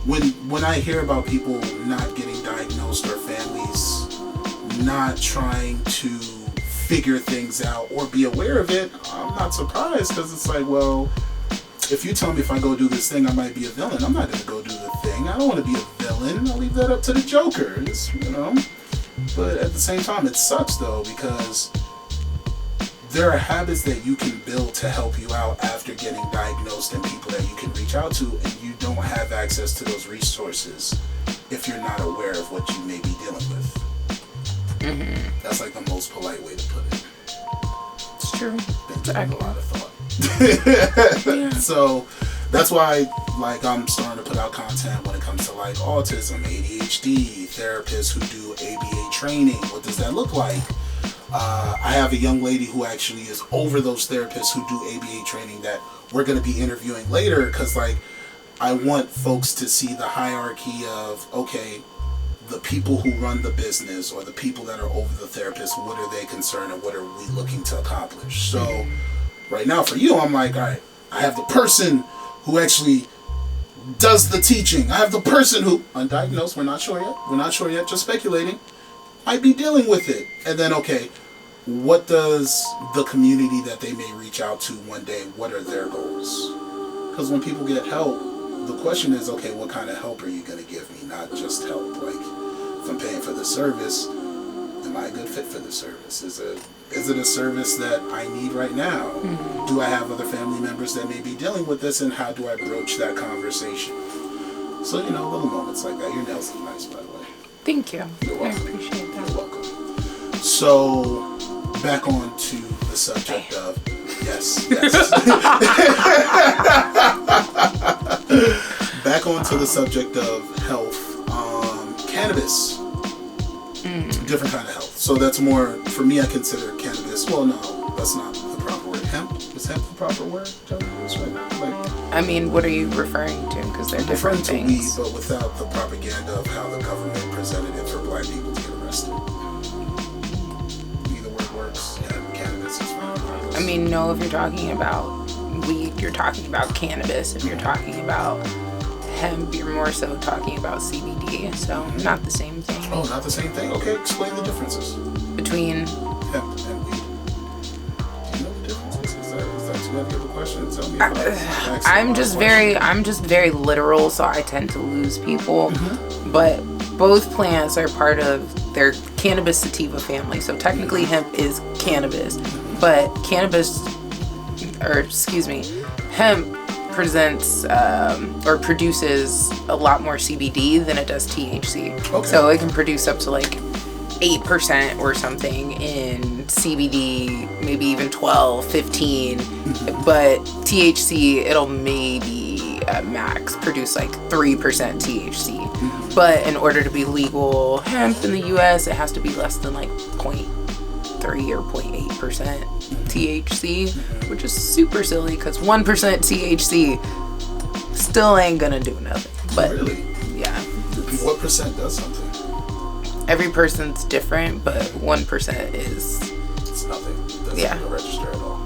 when I hear about people not getting diagnosed or families not trying to figure things out or be aware of it, I'm not surprised, because it's like, well, if you tell me if I go do this thing I might be a villain, I'm not going to go do the thing. I don't want to be a villain. I'll leave that up to the Joker. But at the same time, it sucks though, because there are habits that you can build to help you out after getting diagnosed, and people that you can reach out to, and you don't have access to those resources if you're not aware of what you may be dealing with. Mm-hmm. That's like the most polite way to put it. It's true. Been taking a lot of thought. Yeah. So that's why, like, I'm starting to put out content when it comes to like autism, ADHD, therapists who do ABA training. What does that look like? I have a young lady who actually is over those therapists who do ABA training that we're going to be interviewing later, because like I want folks to see the hierarchy of, okay, the people who run the business or the people that are over the therapist, what are they concerned and what are we looking to accomplish? So right now for you, I'm like, all right, I have the person who actually does the teaching. I have the person who, undiagnosed, we're not sure yet, just speculating, might be dealing with it. And then, okay, what does the community that they may reach out to one day, what are their goals? Because when people get help, the question is, okay, what kind of help are you going to give me? Not just help. Like, if I'm paying for the service, am I a good fit for the service? Is it a service that I need right now? Mm-hmm. Do I have other family members that may be dealing with this, and how do I broach that conversation? So, little moments like that. Your nails look nice, by the way. Thank you. You're welcome. I appreciate that. You're welcome. So, back on to the subject of, yes. Back on to the subject of health. Cannabis. Different kind of health. So that's more, for me, I consider cannabis, well, no, that's not the proper word. Hemp? Is hemp the proper word? I mean, what are you referring to? Because they're different things. Weed, but without the propaganda of how the government presented it for black people to get arrested. Either word works, and cannabis is fine. I mean, no, if you're talking about weed, you're talking about cannabis. If you're talking about hemp, you're more so talking about CBD, so not the same thing. Oh, not the same thing? Okay, explain the differences. Between hemp and weed. Do you know the differences? Is that too heavy of a question? Tell me about it. I'm just very literal, so I tend to lose people. Mm-hmm. But both plants are part of their cannabis sativa family, so technically hemp is cannabis, but hemp presents or produces a lot more CBD than it does THC. Okay. So it can produce up to like 8% or something in CBD, maybe even 12, 15. But THC, it'll maybe at max produce like 3% THC. But in order to be legal hemp in the US, it has to be less than like 0.3 or 0.8% THC, which is super silly because 1% THC still ain't gonna do nothing. But really? Yeah. What percent does something? Every person's different, but 1% is... It's nothing. It doesn't even register at all.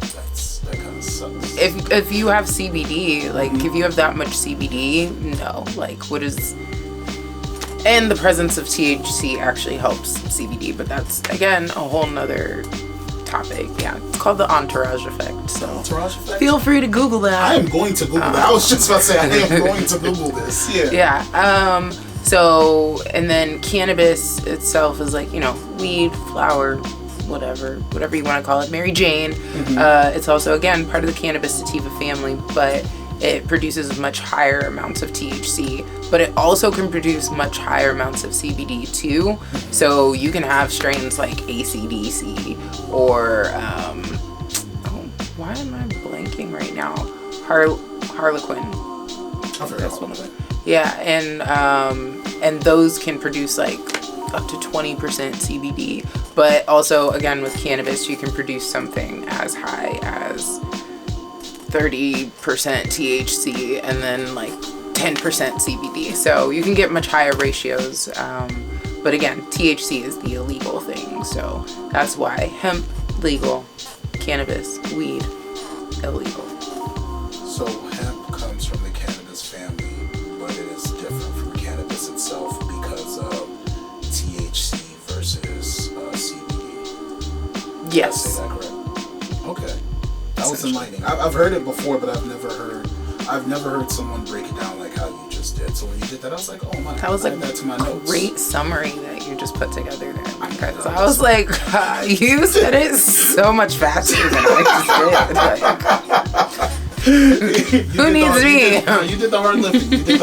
That kind of sucks. If you have CBD, like if you have that much CBD, no. Like what is... And the presence of THC actually helps CBD, but that's, again, a whole nother topic. Yeah, it's called the entourage effect. So entourage effect? Feel free to Google that. I am going to Google that. I was just about to say, I am going to Google this. Yeah. Yeah. So, and then cannabis itself is like, weed, flower, whatever you want to call it, Mary Jane. Mm-hmm. It's also, again, part of the cannabis sativa family, but it produces much higher amounts of THC, but it also can produce much higher amounts of CBD too. So you can have strains like ACDC or, why am I blanking right now? Harlequin. I've heard that's one of them. Yeah, and those can produce like up to 20% CBD, but also, again, with cannabis, you can produce something as high as 30% THC and then like 10% CBD. So you can get much higher ratios. But again, THC is the illegal thing. So that's why hemp, legal, cannabis, weed, illegal. So hemp comes from the cannabis Yes. Did I say that correct? Okay. That was enlightening. I've heard it before, but I've never heard someone break it down like how you just did. So when you did that, I was like, oh my. That was a that to my notes. Great summary that you just put together there. Because I was like, you said it so much faster than I just did. Who needs me? You did the hard lifting.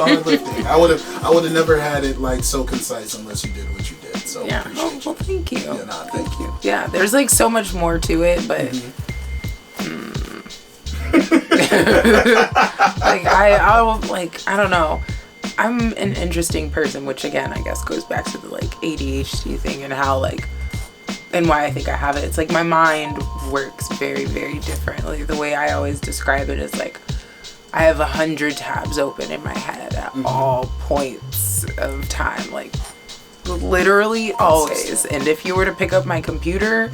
I would have never had it like so concise unless you did what you did. So yeah. Well, thank you. Yeah, thank you. Yeah, there's like so much more to it, but like I don't know. I'm an interesting person, which again I guess goes back to the like ADHD thing and how like and why I think I have it. It's like my mind works very, very differently. The way I always describe it is like I have 100 tabs open in my head at all points of time, like literally always. And if you were to pick up my computer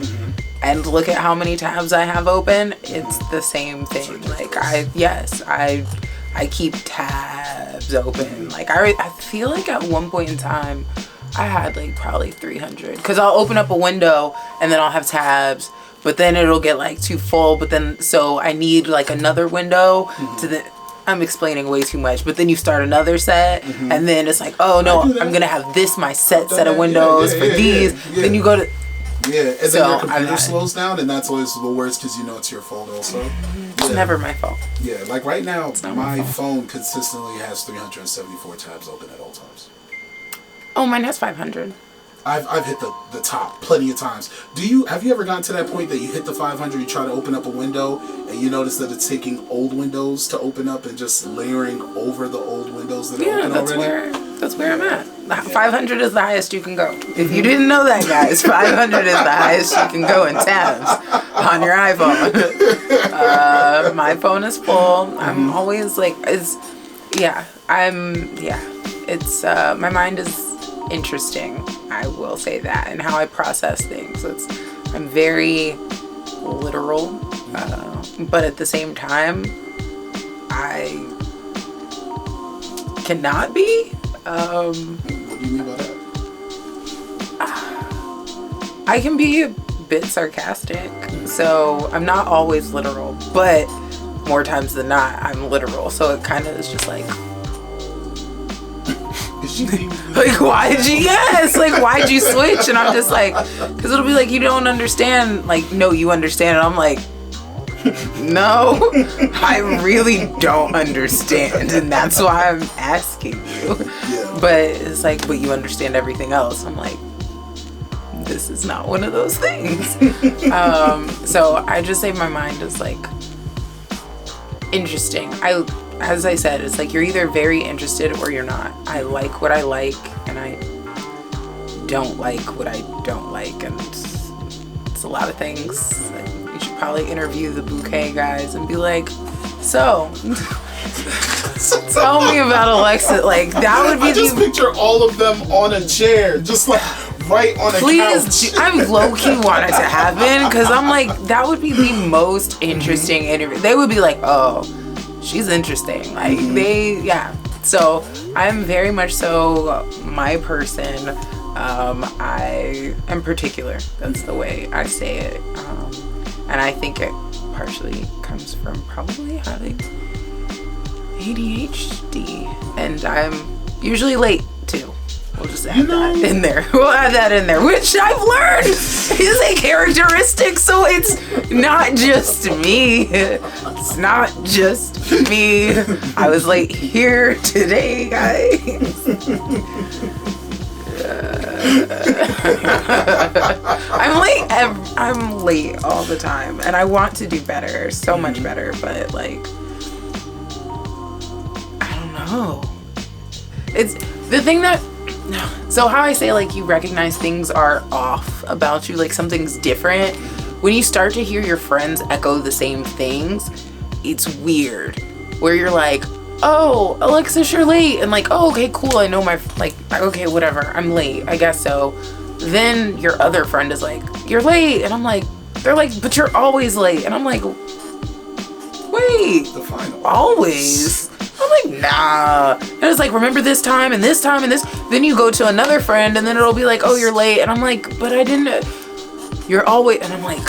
and look at how many tabs I have open, it's the same thing. Like I keep tabs open. Like I feel like at one point in time I had like probably 300 because I'll open up a window and then I'll have tabs, but then it'll get like too full, but then so I need like another window to the I'm explaining way too much, but then you start another set and then it's like, oh no, I'm gonna have this my set of windows for these. Then you go to and then your computer slows down, and that's always the worst because you know it's your fault also. It's never my fault. Yeah, like right now, my phone consistently has 374 tabs open at all times. Oh, mine has 500. I've hit the top plenty of times. Have you ever gotten to that point that you hit the 500, you try to open up a window, and you notice that it's taking old windows to open up and just layering over the old windows that are open already? That's where I'm at. 500 is the highest you can go. If you didn't know that, guys, 500 is the highest you can go in tabs on your iPhone. My phone is full. I'm always like, it's my mind is interesting, I will say that, and how I process things. I'm very literal, but at the same time I cannot be. What do you mean by that? I can be a bit sarcastic, so I'm not always literal, but more times than not I'm literal, so it kind of is just like like why'd you switch? And I'm just like, because it'll be like, you don't understand. Like, no, you understand. And I'm like, no, I really don't understand, and that's why I'm asking you. But it's like, but you understand everything else. I'm like, this is not one of those things. So I just say my mind is like interesting. As I said, it's like you're either very interested or you're not. I like what I like, and I don't like what I don't like, and it's a lot of things. You should probably interview the bouqé guys and be like, so tell me about Alexis. Like that would be. I just picture all of them on a chair, just like right on a couch. I low-key want it to happen because I'm like, that would be the most interesting interview. They would be like, oh, she's interesting. Like so I'm very much so my person. I am particular. That's the way I say it. And I think it partially comes from probably having ADHD, and I'm usually late too. We'll just add that in there. We'll add that in there, which I've learned is a characteristic. So it's not just me. It's not just me. I was late here today, guys. I'm late all the time, and I want to do better, so much better, but like, I don't know. It's the thing that, so how I say like you recognize things are off about you, like something's different. When you start to hear your friends echo the same things, it's weird. Where you're like, oh, Alexis, you're late. And like, oh, okay, cool. I know okay, whatever. I'm late. I guess so. Then your other friend is like, you're late. And I'm like, they're like, but you're always late. And I'm like, wait, always? I'm like, nah. And it's like, remember this time and this time and this. Then you go to another friend and then it'll be like, oh, you're late. And I'm like, but I didn't. You're always. And I'm like,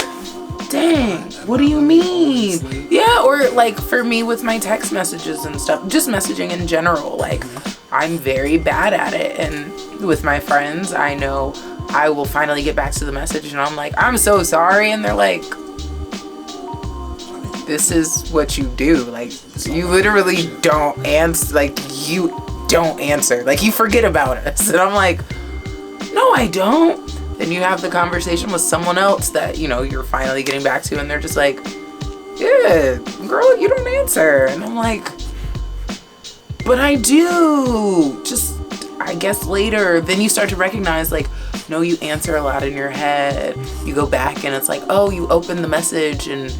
dang, what do you mean? Yeah, or like for me with my text messages and stuff, just messaging in general, like I'm very bad at it. And with my friends, I know I will finally get back to the message and I'm like, I'm so sorry. And they're like, this is what you do. Like, you literally don't answer. Like, you don't answer. Like, you forget about us. And I'm like, no, I don't. Then you have the conversation with someone else that, you know, you're finally getting back to. And they're just like, yeah, girl, you don't answer. And I'm like, but I do. Just, I guess later. Then you start to recognize, like, no, you answer a lot in your head. You go back and it's like, oh, you opened the message and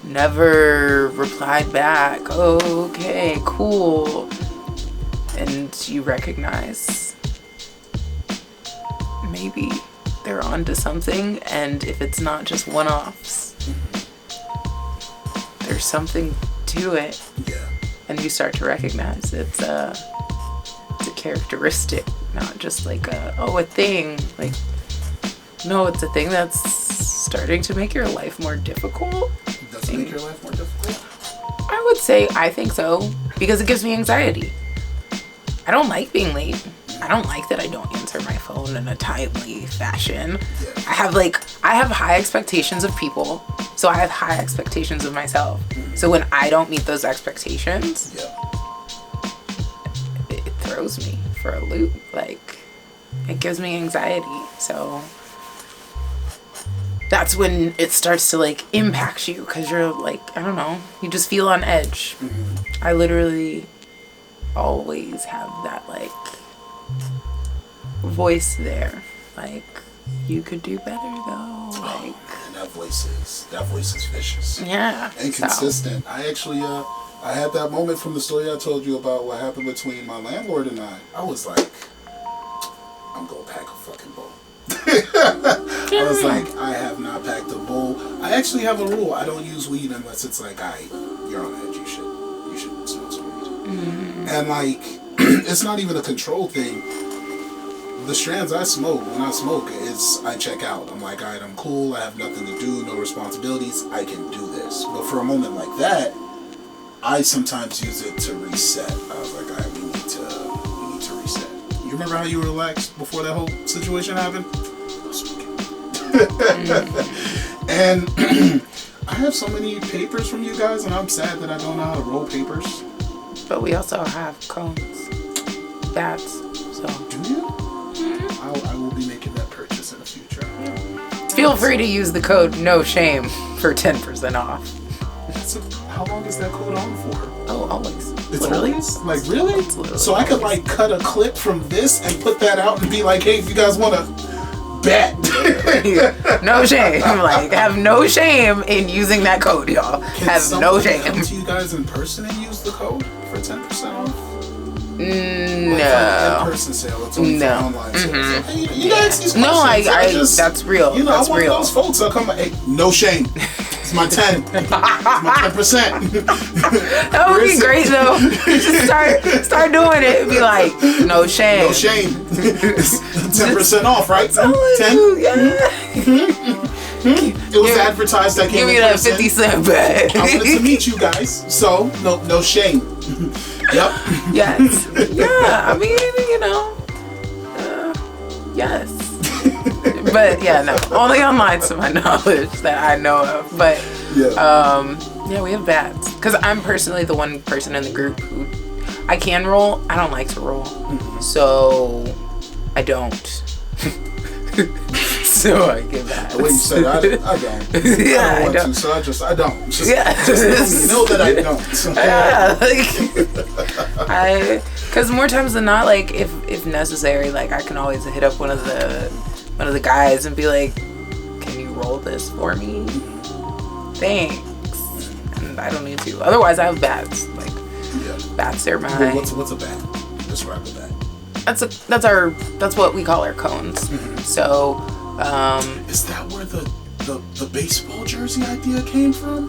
never replied back. Oh, okay, cool. And you recognize maybe they're onto something, and if it's not just one-offs, there's something to it. Yeah. And you start to recognize it's a characteristic, not just like a thing. Like, no, it's a thing that's starting to make your life more difficult. Does it make your life more difficult? I would say I think so, because it gives me anxiety. I don't like being late. I don't like that I don't answer my phone in a timely fashion. Yeah. I have high expectations of people, so I have high expectations of myself. So when I don't meet those expectations, it throws me for a loop. Like, it gives me anxiety. So that's when it starts to like impact you, because you're like, I don't know, you just feel on edge. I literally always have that like voice there, like, you could do better though. Like, man, that voice is vicious. Yeah. And consistent. So. I actually I had that moment from the story I told you about what happened between my landlord and I. I was like, I'm gonna pack a fucking bowl. I was like, I have not packed a bowl. I actually have a rule. I don't use weed unless it's like, you're on edge. You should smoke some weed. And like, it's not even a control thing. The strands I smoke, when I smoke, I check out. I'm like, all right, I'm cool. I have nothing to do, no responsibilities. I can do this. But for a moment like that, I sometimes use it to reset. I was like, all right, we need to reset. You remember how you were relaxed before that whole situation happened? I was smoking. And I have so many papers from you guys, and I'm sad that I don't know how to roll papers. But we also have cones, bats. So do you? I will be making that purchase in the future. Feel free to use the code No Shame for 10% off. How long is that code on for? Oh, always. It's literally. always? Like, really? It's literally so I could like cut a clip from this and put that out and be like, hey, if you guys want to bet. No shame. Like, have no shame in using that code, y'all. Have no shame. Come to you guys in person and use the code for 10% off? No. In-person sale. It's only for online sales. So, hey, you guys, these questions, I that's real. You know, that's I'm one real. of those folks. I'll come. Hey, no shame. It's my 10. It's my 10%. That would be great though. Just start doing it and be like, no shame. No shame. It's 10% off, right? 10. It was advertised. I came. Give me that 50 cent bag. I wanted to meet you guys, so no shame. Yep. Yes. Yeah. I mean, you know. Yes. But yeah, no. Only online to my knowledge that I know of. But yeah, we have bats. Because I'm personally the one person in the group who I can roll. I don't like to roll. So I don't. So I get bats. The way you said it, I don't. Yeah, I don't want to, so I don't. Just know that I don't. Okay? Yeah, because more times than not, like if necessary, like I can always hit up one of the guys and be like, "Can you roll this for me? Thanks." And I don't need to. Otherwise, I have bats. Like bats are my. What's a bat? Describe the bat. That's what we call our cones. So. Is that where the baseball jersey idea came from?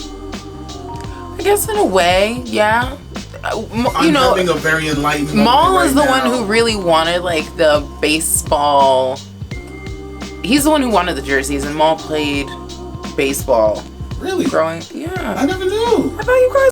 I guess in a way, yeah. I'm having a very enlightened moment Maul is the right one now. who really wanted like the baseball. He's the one who wanted the jerseys, and Maul played baseball. Really? Growing, yeah. I never knew. I thought you